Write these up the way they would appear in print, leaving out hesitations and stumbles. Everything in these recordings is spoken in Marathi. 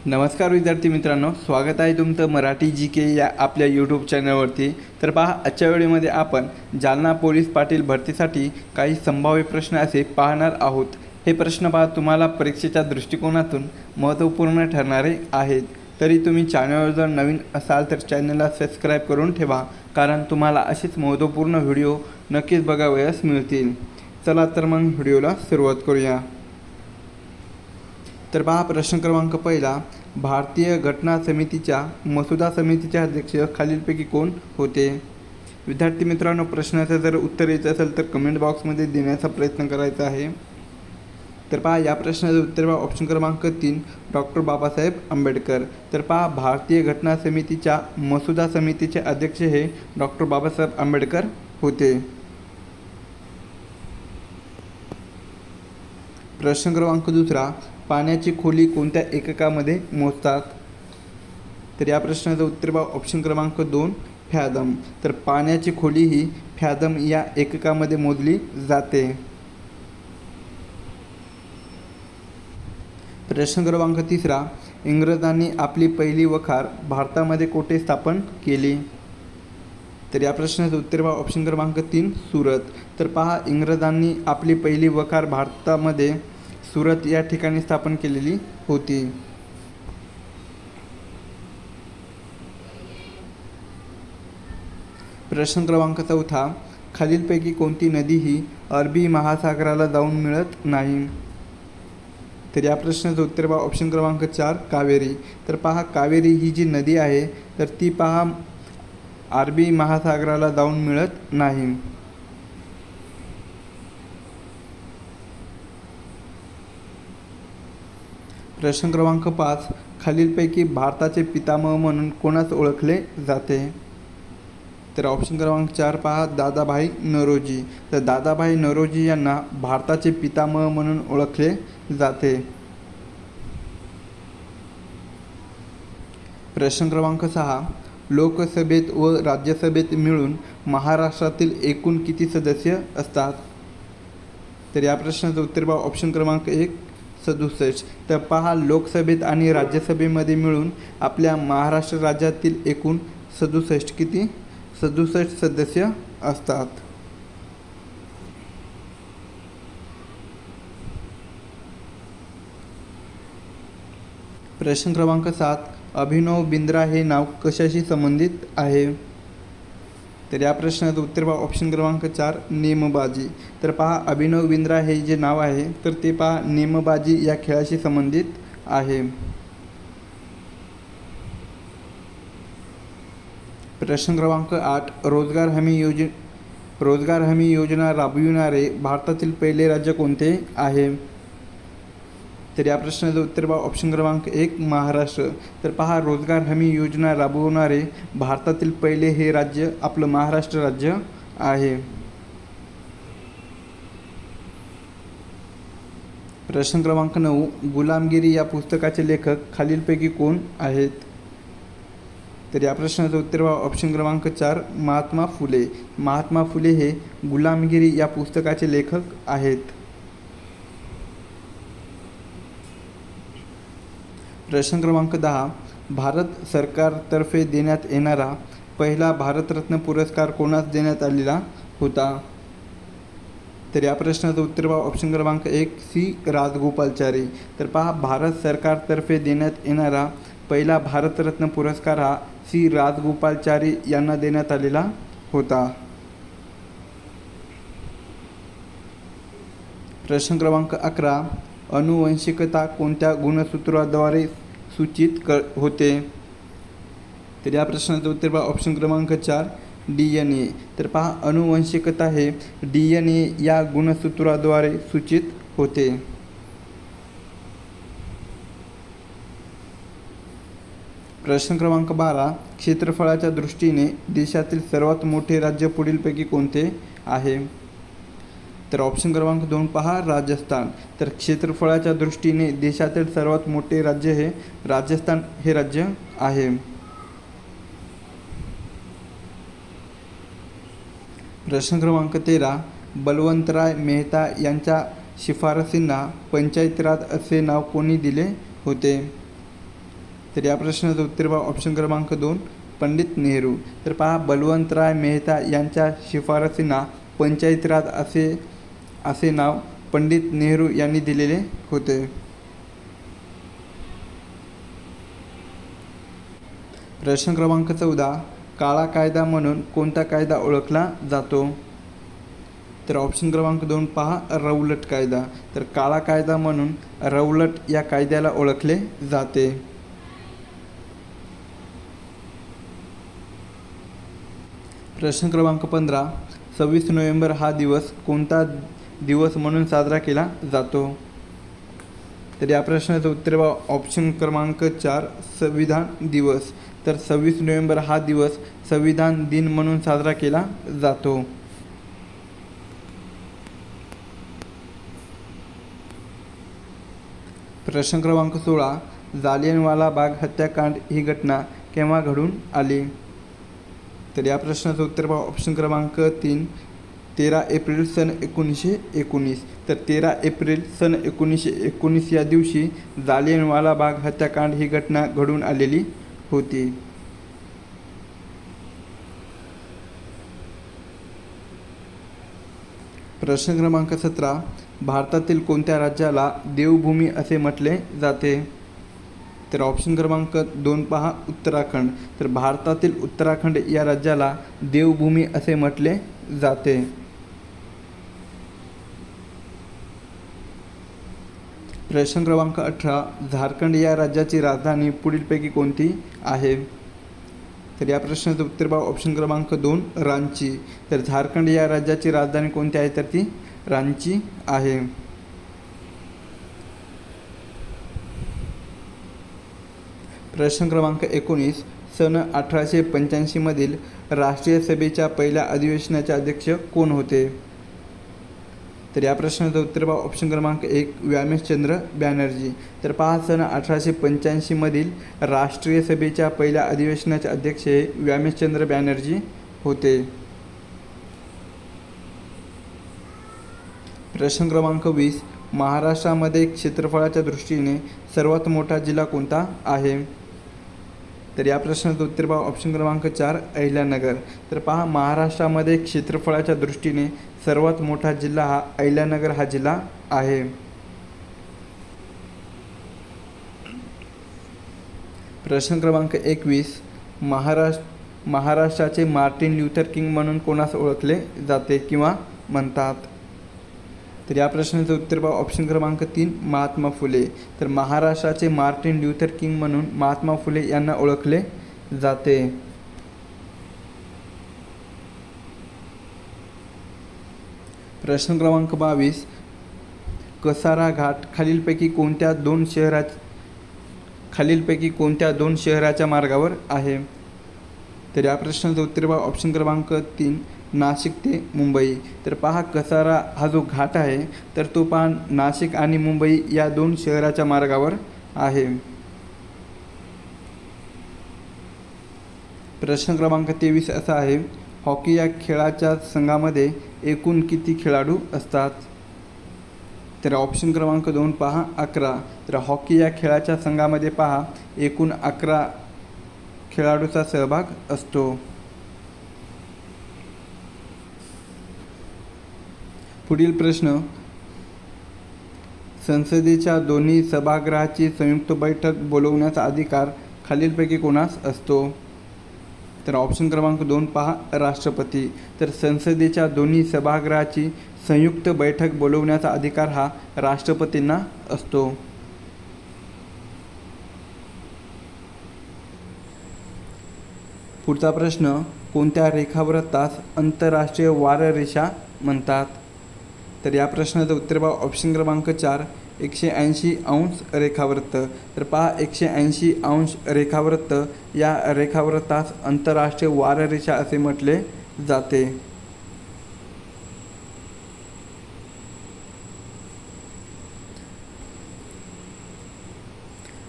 नमस्कार विद्यार्थी मित्रांनो, स्वागत आहे तुमचं मराठी जी के या आपल्या यूट्यूब चॅनलवरती। तर पहा, आजच्या व्हिडिओमध्ये आपण जालना पोलीस पाटील भरतीसाठी काही संभाव्य प्रश्न असे पाहणार आहोत। हे प्रश्न पहा तुम्हाला परीक्षेच्या दृष्टिकोनातून महत्त्वपूर्ण ठरणारे आहेत। तरी तुम्ही चॅनलवर जर नवीन असाल तर चॅनलला सबस्क्राईब करून ठेवा, कारण तुम्हाला असेच महत्त्वपूर्ण व्हिडिओ नक्कीच बघावयास मिळतील। चला तर मग व्हिडिओला सुरुवात करूया। तर पहा, प्रश्न क्रमांक पहिला, भारतीय घटना समितीच्या मसुदा समितीचे अध्यक्ष खालीलपैकी कोण होते? विद्यार्थी मित्रांनो, प्रश्नाचं जर उत्तर येत असेल तर कमेंट बॉक्समध्ये देण्याचा प्रयत्न करायचा आहे। तर पहा, या प्रश्नाचं उत्तर पहा ऑप्शन क्रमांक 3 डॉक्टर बाबासाहेब आंबेडकर। तर पहा, भारतीय घटना समितीच्या मसुदा समितीचे अध्यक्ष हे डॉक्टर बाबासाहेब आंबेडकर होते। प्रश्न क्रमांक दुसरा, पाण्याची खोली कोणत्या एककामध्ये मोजतात? तर या प्रश्नाचं उत्तर पहा ऑप्शन क्रमांक 2 फॅदम। तर पाण्याची खोली ही फॅदम या एककामध्ये मोजली जाते। प्रश्न क्रमांक तिसरा, इंग्रजांनी आपली पहिली वखार भारतामध्ये कोठे स्थापन केली? तर या प्रश्नाचं उत्तर पहा ऑप्शन क्रमांक 3 सुरत। तर पहा, इंग्रजांनी आपली पहिली वखार भारतामध्ये सुरत या ठिकाणी स्थापन केलेली होती। प्रश्न क्रमांक चौथा, खालीलपैकी कोणती नदी ही अरबी महासागराला जाऊन मिळत नाही? तर या प्रश्नाचं उत्तर पहा ऑप्शन क्रमांक 4 कावेरी। तर पहा, कावेरी ही जी नदी आहे तर ती पहा अरबी महासागराला जाऊन मिळत नाही। प्रश्न क्रमांक 5, खालीलपैकी भारताचे पितामह म्हणून कोणास ओळखले जाते? तर ऑप्शन क्रमांक 4 पहा दादाभाई नौरोजी। तर दादाभाई नौरोजी यांना भारताचे पितामह म्हणून ओळखले जाते। प्रश्न क्रमांक 6, लोकसभेत व राज्यसभेत मिळून महाराष्ट्रातील एकूण किती सदस्य असतात? तर या प्रश्नाचं उत्तर पहा ऑप्शन क्रमांक 1 67। तर पहा, लोकसभेत आणि राज्यसभेमध्ये मिळून आपल्या महाराष्ट्र राज्यातील एकूण 67 सदस्य असतात। प्रश्न क्रमांक 7, अभिनव बिंद्रा हे नाव कशाशी संबंधित आहे? तर या प्रश्नाचं उत्तर पहा ऑप्शन क्रमांक 4 नेमबाजी। तर पहा, अभिनव बिंद्रा हे जे नाव आहे तर ते पहा नेमबाजी या खेळाशी संबंधित आहे। प्रश्न क्रमांक 8, रोजगार हमी योजना राबविणारे भारतातील पहिले राज्य कोणते आहे? तर या प्रश्नाचं उत्तर पहा ऑप्शन क्रमांक 1 महाराष्ट्र। तर पहा, रोजगार हमी योजना राबवणारे भारतातील पहिले हे राज्य आपलं महाराष्ट्र राज्य आहे। प्रश्न क्रमांक 9, गुलामगिरी या पुस्तकाचे लेखक खालीलपैकी कोण आहेत? तर या प्रश्नाचं उत्तर पहा ऑप्शन क्रमांक 4 महात्मा फुले। महात्मा फुले हे गुलामगिरी या पुस्तकाचे लेखक आहेत। प्रश्न क्रमांक 10, भारत सरकारतर्फे देण्यात येणारा पहिला भारतरत्न पुरस्कार कोणास देण्यात आलेला होता? तर या प्रश्नाचं उत्तर पहा ऑप्शन क्रमांक 1 सी राजगोपालाचारी। तर पहा, भारत सरकारतर्फे देण्यात येणारा पहिला भारतरत्न पुरस्कार हा सी राजगोपालाचारी यांना देण्यात आलेला होता। प्रश्न क्रमांक 11, अनुवंशिकता कोणत्या गुणसूत्राद्वारे सूचित होते? तर या प्रश्नाचं उत्तर पहा ऑप्शन क्रमांक 4 DNA। तर पहा, अनुवंशिकता हे DNA या गुणसूत्राद्वारे सूचित होते। प्रश्न क्रमांक 12, क्षेत्रफळाच्या दृष्टीने देशातील सर्वात मोठे राज्य पुढीलपैकी कोणते आहे? तर ऑप्शन क्रमांक 2 पहा राजस्थान। तर क्षेत्रफळाच्या दृष्टीने देशातील सर्वात मोठे राज्य हे राजस्थान हे राज्य आहे। प्रश्न क्रमांक 13, बलवंतराय मेहता यांच्या शिफारसींना पंचायती राज असे नाव कोणी दिले होते? तर या प्रश्नाचं उत्तर पहा ऑप्शन क्रमांक 2 पंडित नेहरू. तर पहा बलवंतराय मेहता यांच्या शिफारसींना पंचायती राज असे नाव पंडित नेहरू यांनी दिलेले होते. प्रश्न क्रमांक 14 काळा कायदा म्हणून कोणता कायदा ओळखला जातो. तर ऑप्शन क्रमांक 2 पहा रौलट कायदा. तर काळा कायदा म्हणून रौलट या कायद्याला ओळखले जाते. प्रश्न क्रमांक 15 26 नोव्हेंबर हा दिवस कोणता दिवस म्हणून साजरा केला जातो. तर या प्रश्नाचं उत्तर ऑप्शन क्रमांक 4 संविधान दिवस. तर 26 नोव्हेंबर हा दिवस संविधान दिन म्हणून साजरा केला जातो. प्रश्न क्रमांक 16 जालियनवाला बाग हत्याकांड ही घटना केव्हा घडून आली. तर या प्रश्नाचं उत्तर ऑप्शन क्रमांक 3 13 एप्रिल सन 1919. तर 13 एप्रिल सन 1919 या दिवशी जालियनवाला बाग हत्याकांड ही घटना घडून आलेली होती. प्रश्न क्रमांक 17 भारतातील कोणत्या राज्याला देवभूमी असे म्हटले जाते. तर ऑप्शन क्रमांक 2 पहा उत्तराखंड. तर भारतातील उत्तराखंड या राज्याला देवभूमी असे म्हटले जाते. प्रश्न क्रमांक 18 झारखंड या राज्याची राजधानी पुढीलपैकी कोणती आहे. तर या प्रश्नाचं उत्तर ऑप्शन क्रमांक 2 रांची. तर झारखंड या राज्याची राजधानी कोणती आहे तर ती रांची आहे. प्रश्न क्रमांक 19 सन 1885 मधील राष्ट्रीय सभेच्या पहिल्या अधिवेशनाचे अध्यक्ष कोण होते. तर या प्रश्नाचं उत्तर ऑप्शन क्रमांक 1 व्यामेशचंद्र बॅनर्जी. तर पहा सन 1885 मधील राष्ट्रीय सभेच्या पहिल्या अधिवेशनाचे अध्यक्ष हे व्यामेशचंद्र बॅनर्जी होते. प्रश्न क्रमांक 20 महाराष्ट्रामध्ये क्षेत्रफळाच्या दृष्टीने सर्वात मोठा जिल्हा कोणता आहे. तर या प्रश्नाचं उत्तर ऑप्शन क्रमांक 4 अहिल्यानगर. तर पहा महाराष्ट्रामध्ये क्षेत्रफळाच्या दृष्टीने सर्वात मोठा जिल्हा हा अहिल्यानगर हा जिल्हा आहे. प्रश्न क्रमांक 21 महाराष्ट्राचे मार्टिन ल्यूथर किंग म्हणून कोणास ओळखले जाते किंवा म्हणतात. तर या प्रश्नाचं उत्तर ऑप्शन क्रमांक 3 महात्मा फुले. तर महाराष्ट्राचे मार्टिन ल्यूथर किंग म्हणून महात्मा फुले यांना ओळखले जाते. प्रश्न क्रमांक 22 कसारा घाट खालीलपैकी कोणत्या दोन शहराच्या मार्गावर आहे. तर या प्रश्नाचं उत्तर ऑप्शन क्रमांक 3 नाशिक ते मुंबई. तर पहा कसारा हा जो घाट आहे तर तो पहा नाशिक आणि मुंबई या 2 शहराच्या मार्गावर आहे. प्रश्न क्रमांक 23 असा आहे हॉकी या खेळाच्या संघामध्ये एकूण किती खेळाडू असतात. तर ऑप्शन क्रमांक 2 पहा 11. तर हॉकी या खेळाच्या संघामध्ये पहा एकूण 11 खेळाडूचा सहभाग असतो. पुढील प्रश्न संसदेच्या दोन्ही सभागृहाची संयुक्त बैठक बोलवण्याचा अधिकार खालीलपैकी कोणास असतो. तर ऑप्शन क्रमांक 2 पहा राष्ट्रपती. तर संसदेच्या दोन्ही सभागृहाची संयुक्त बैठक बोलवण्याचा अधिकार हा राष्ट्रपतींना असतो. पुढचा प्रश्न कोणत्या रेखावृत्तास आंतरराष्ट्रीय वाररेषा म्हणतात. तर या प्रश्नाचं उत्तर ऑप्शन क्रमांक 4 180 अंश रेखावृत्त. तर पहा 180 अंश रेखावृत्त या रेखावृत्तास आंतरराष्ट्रीय वाररेषा असे म्हटले जाते.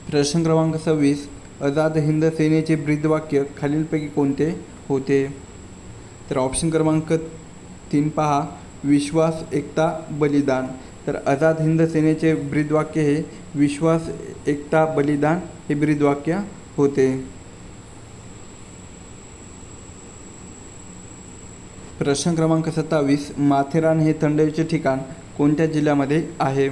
प्रश्न क्रमांक 26 आझाद हिंद सेनेचे ब्रीदवाक्य खालीलपैकी कोणते होते. तर ऑप्शन क्रमांक 3 पहा विश्वास एकता बलिदान. तर आझाद हिंद सेनेचे ब्रीदवाक्य हे विश्वास एकता बलिदान हे ब्रीदवाक्य होते. प्रश्न क्रमांक 27, माथेरान हे थंड हवेचे ठिकाण कोणत्या जिल्ह्यामध्ये आहे?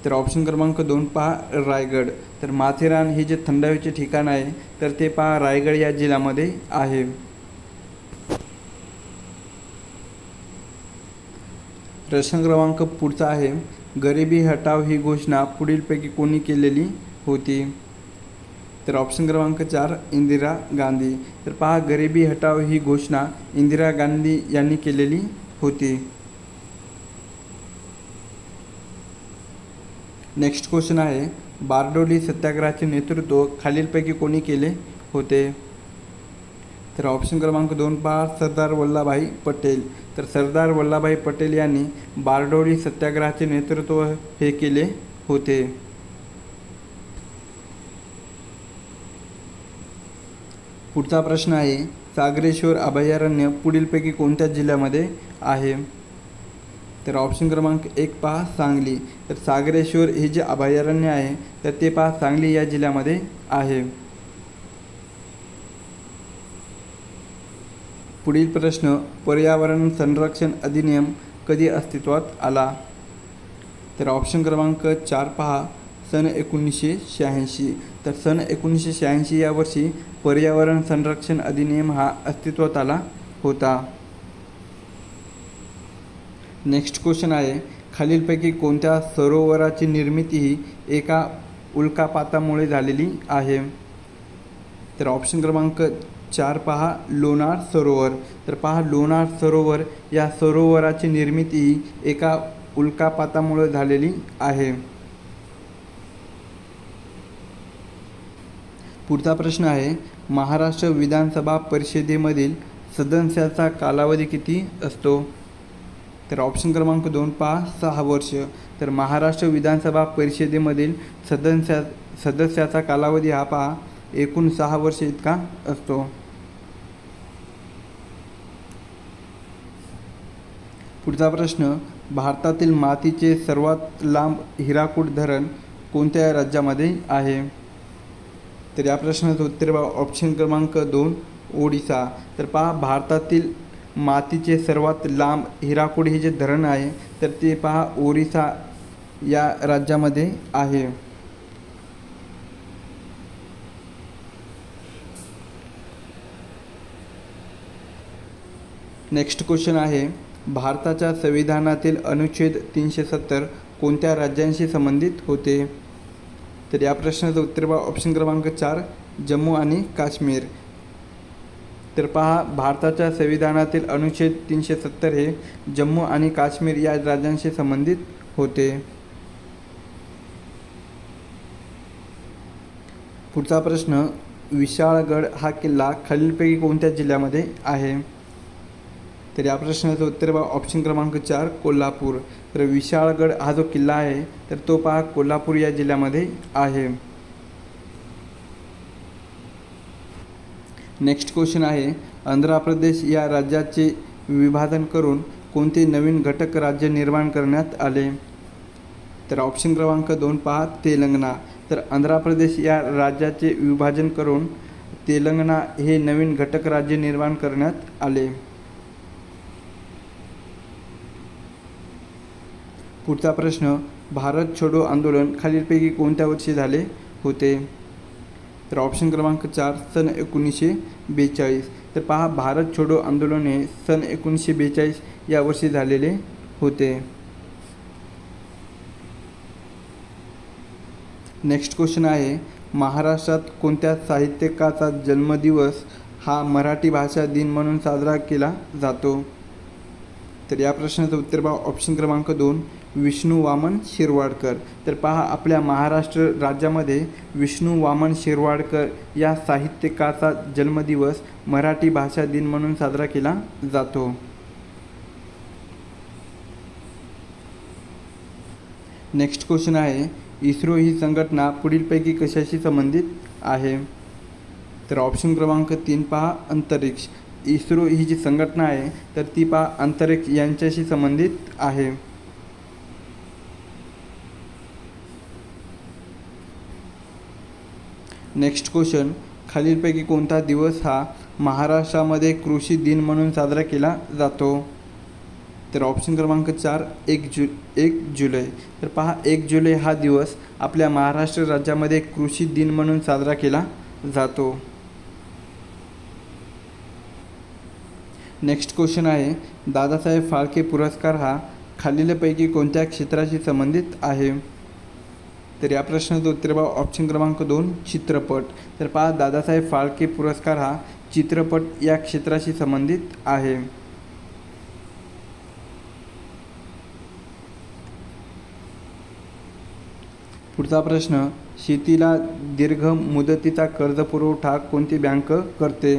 तर ऑप्शन क्रमांक 2 पहा रायगड. तर माथेरान हे जे थंड हवेचे ठिकाण आहे तर ते पहा रायगड या जिल्ह्यामध्ये आहे. प्रश्न क्रमांक पुढचा आहे, गरिबी हटाव ही घोषणा पुढीलपैकी कोणी केलेली होती? तर ऑप्शन क्रमांक 4 इंदिरा गांधी. तर पहा गरिबी हटाव ही घोषणा इंदिरा गांधी यांनी केलेली होती. नेक्स्ट क्वेश्चन आहे, बारडोली सत्याग्रहाचे नेतृत्व खालीलपैकी कोणी केले होते? तर ऑप्शन क्रमांक 2 पहा सरदार वल्लभभाई पटेल. तर सरदार वल्लभभाई पटेल यांनी बारडोली सत्याग्रहाचे नेतृत्व हे केले होते. पुढचा प्रश्न आहे, सागरेश्वर अभयारण्य पुढीलपैकी कोणत्या जिल्ह्यामध्ये आहे? तर ऑप्शन क्रमांक 1 पहा सांगली. तर सागरेश्वर हे जे अभयारण्य आहे तर ते पहा सांगली या जिल्ह्यामध्ये आहे. पुढील प्रश्न, पर्यावरण संरक्षण अधिनियम कधी अस्तित्वात आला? तर ऑप्शन क्रमांक 4 पहा सन 1986. तर सन 1986 या वर्षी पर्यावरण संरक्षण अधिनियम हा अस्तित्वात आला होता. नेक्स्ट क्वेश्चन आहे, खालीलपैकी कोणत्या सरोवराची निर्मिती ही एका उल्कापातामुळे झालेली आहे? तर ऑप्शन क्रमांक 4 पहा लोणार सरोवर. तर पहा लोणार सरोवर या सरोवराची निर्मिती ही एका उल्कापातामुळे झालेली आहे. पुढचा प्रश्न आहे, महाराष्ट्र विधानसभा परिषदेमधील सदस्याचा कालावधी किती असतो? तर ऑप्शन क्रमांक 2 पहा 6 वर्ष. तर महाराष्ट्र विधानसभा परिषदेमधील सदस्याचा कालावधी हा पहा एकूण 6 वर्ष इतका असतो. पुढचा प्रश्न, भारतातील मातीचे सर्वात लांब हिराकूड धरण कोणत्या राज्यामध्ये आहे? तर या प्रश्नाचं उत्तर ऑप्शन क्रमांक 2 ओडिसा. तर पहा भारतातील मातीचे सर्वात लांब हिराकूड हे जे धरण आहे तर ते पहा ओरिसा या राज्यामध्ये आहे. नेक्स्ट क्वेश्चन आहे, भारताच्या संविधानातील अनुच्छेद 370 कोणत्या राज्यांशी संबंधित होते? तर या प्रश्नाचं उत्तर ऑप्शन क्रमांक 4 जम्मू आणि काश्मीर. तर पहा भारताच्या संविधानातील अनुच्छेद 370 हे जम्मू आणि काश्मीर या राज्यांशी संबंधित होते. पुढचा प्रश्न, विशाळगड हा किल्ला खालीलपैकी कोणत्या जिल्ह्यामध्ये आहे? तर या प्रश्नाचं उत्तर ऑप्शन क्रमांक 4 कोल्हापूर. तर विशाळगड हा जो किल्ला आहे तर तो पहा कोल्हापूर या जिल्ह्यामध्ये आहे. नेक्स्ट क्वेश्चन आहे, आंध्र प्रदेश या राज्याचे विभाजन करून कोणते नवीन घटक राज्य निर्माण करण्यात आले? तर ऑप्शन क्रमांक 2 पहा तेलंगणा. तर आंध्र प्रदेश या राज्याचे विभाजन करून तेलंगणा हे नवीन घटक राज्य निर्माण करण्यात आले. पुढचा प्रश्न, भारत छोडो आंदोलन खालीलपैकी कोणत्या वर्षी झाले होते? तर ऑप्शन क्रमांक 4 सन 1942. तर पहा भारत छोडो आंदोलन हे सन 1942 या वर्षी झालेले होते. नेक्स्ट क्वेश्चन आहे, महाराष्ट्रात कोणत्या साहित्यिकाचा जन्मदिवस हा मराठी भाषा दिन म्हणून साजरा केला जातो? तर या प्रश्नाचं उत्तर ऑप्शन क्रमांक 2 विष्णू वामन शिरवाडकर. तर पहा आपल्या महाराष्ट्र राज्यामध्ये विष्णू वामन शिरवाडकर या साहित्यिकाचा जन्मदिवस मराठी भाषा दिन म्हणून साजरा केला जातो. नेक्स्ट क्वेश्चन आहे, इस्रो ही संघटना पुढीलपैकी कशाशी संबंधित आहे? तर ऑप्शन क्रमांक 3 पहा अंतरिक्ष. इस्रो ही जी संघटना आहे तर ती पहा अंतरिक्ष यांच्याशी संबंधित आहे. नेक्स्ट क्वेश्चन, खालीलपैकी कोणता दिवस हा महाराष्ट्रामध्ये कृषी दिन म्हणून साजरा केला जातो? तर ऑप्शन क्रमांक 4 1 जुलै. तर पहा 1 जुलै हा दिवस आपल्या महाराष्ट्र राज्यामध्ये कृषी दिन म्हणून साजरा केला जातो. नेक्स्ट क्वेश्चन आहे, दादासाहेब फाळके पुरस्कार हा खालीलपैकी कोणत्या क्षेत्राशी संबंधित आहे? तर या प्रश्नाचं उत्तर बघा ऑप्शन क्रमांक 2 चित्रपट. तर पहा दादासाहेब फाळके पुरस्कार हा चित्रपट या क्षेत्राशी संबंधित आहे. पुढचा प्रश्न, शेतीला दीर्घ मुदतीचा कर्जपुरवठा कोणती बँक करते?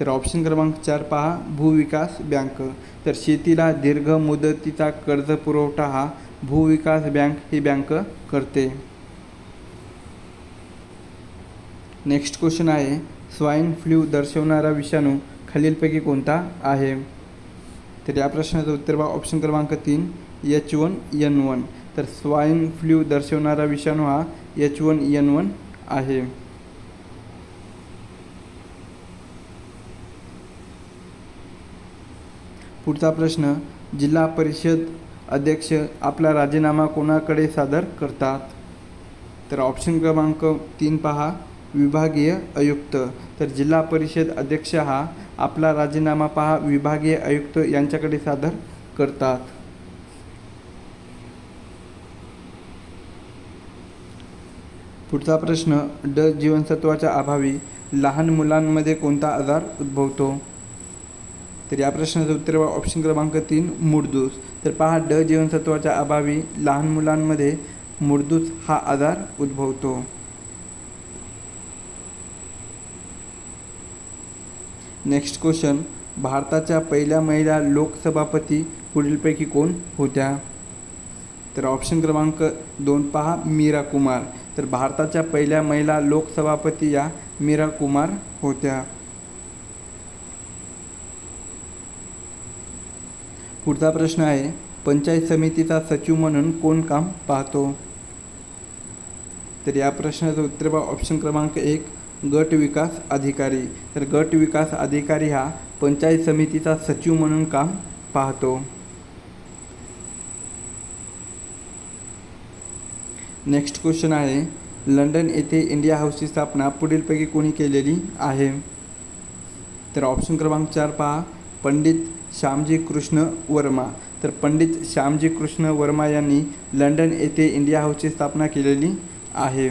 तर ऑप्शन क्रमांक 4 पहा भूविकास बँक. तर शेतीला दीर्घ मुदतीचा कर्जपुरवठा हा भूविकास बँक ही बँक करते. नेक्स्ट क्वेश्चन आहे, स्वाईन फ्लू दर्शवणारा विषाणू खालीलपैकी कोणता आहे? तर या प्रश्नाचं उत्तर बघा ऑप्शन क्रमांक 3 H1N1. तर स्वाईन फ्लू दर्शवणारा विषाणू हा H1N1 आहे. पुढचा प्रश्न, जिल्हा परिषद अध्यक्ष आपला राजीनामा कोणाकडे सादर करतात? तर ऑप्शन क्रमांक 3 पहा विभागीय आयुक्त. तर जिल्हा परिषद अध्यक्ष हा आपला राजीनामा पहा विभागीय आयुक्त यांच्याकडे सादर करतात. पुढचा प्रश्न, ड जीवनसत्वाच्या अभावी लहान मुलांमध्ये कोणता आजार उद्भवतो? तर या प्रश्नाचं उत्तर ऑप्शन क्रमांक 3 मूळदूस. तर पहा ड जीवनसत्वाच्या अभावी लहान मुलांमध्ये मूळदूस हा आजार उद्भवतो. नेक्स्ट क्वेश्चन, भारताच्या पहिल्या महिला लोकसभापती पुढीलपैकी कोण होत्या? तर ऑप्शन क्रमांक 2 पहा मीरा कुमार. तर भारताच्या पहिल्या महिला लोकसभापती या मीरा कुमार होत्या. पुढचा प्रश्न आहे, पंचायत समितीचा सचिव म्हणून कोण काम पाहतो? तर या प्रश्नाचं उत्तर बघा ऑप्शन क्रमांक 1 गट विकास अधिकारी. तर गट विकास अधिकारी हा पंचायत समितीचा सचिव म्हणून काम पाहतो. नेक्स्ट क्वेश्चन आहे, लंडन येथे इंडिया हाऊसची स्थापना पुढीलपैकी कोणी केलेली आहे? तर ऑप्शन क्रमांक 4 पहा पंडित श्यामजी कृष्ण वर्मा. तर पंडित श्यामजी कृष्ण वर्मा यांनी लंडन येथे इंडिया हाऊसची स्थापना केलेली आहे.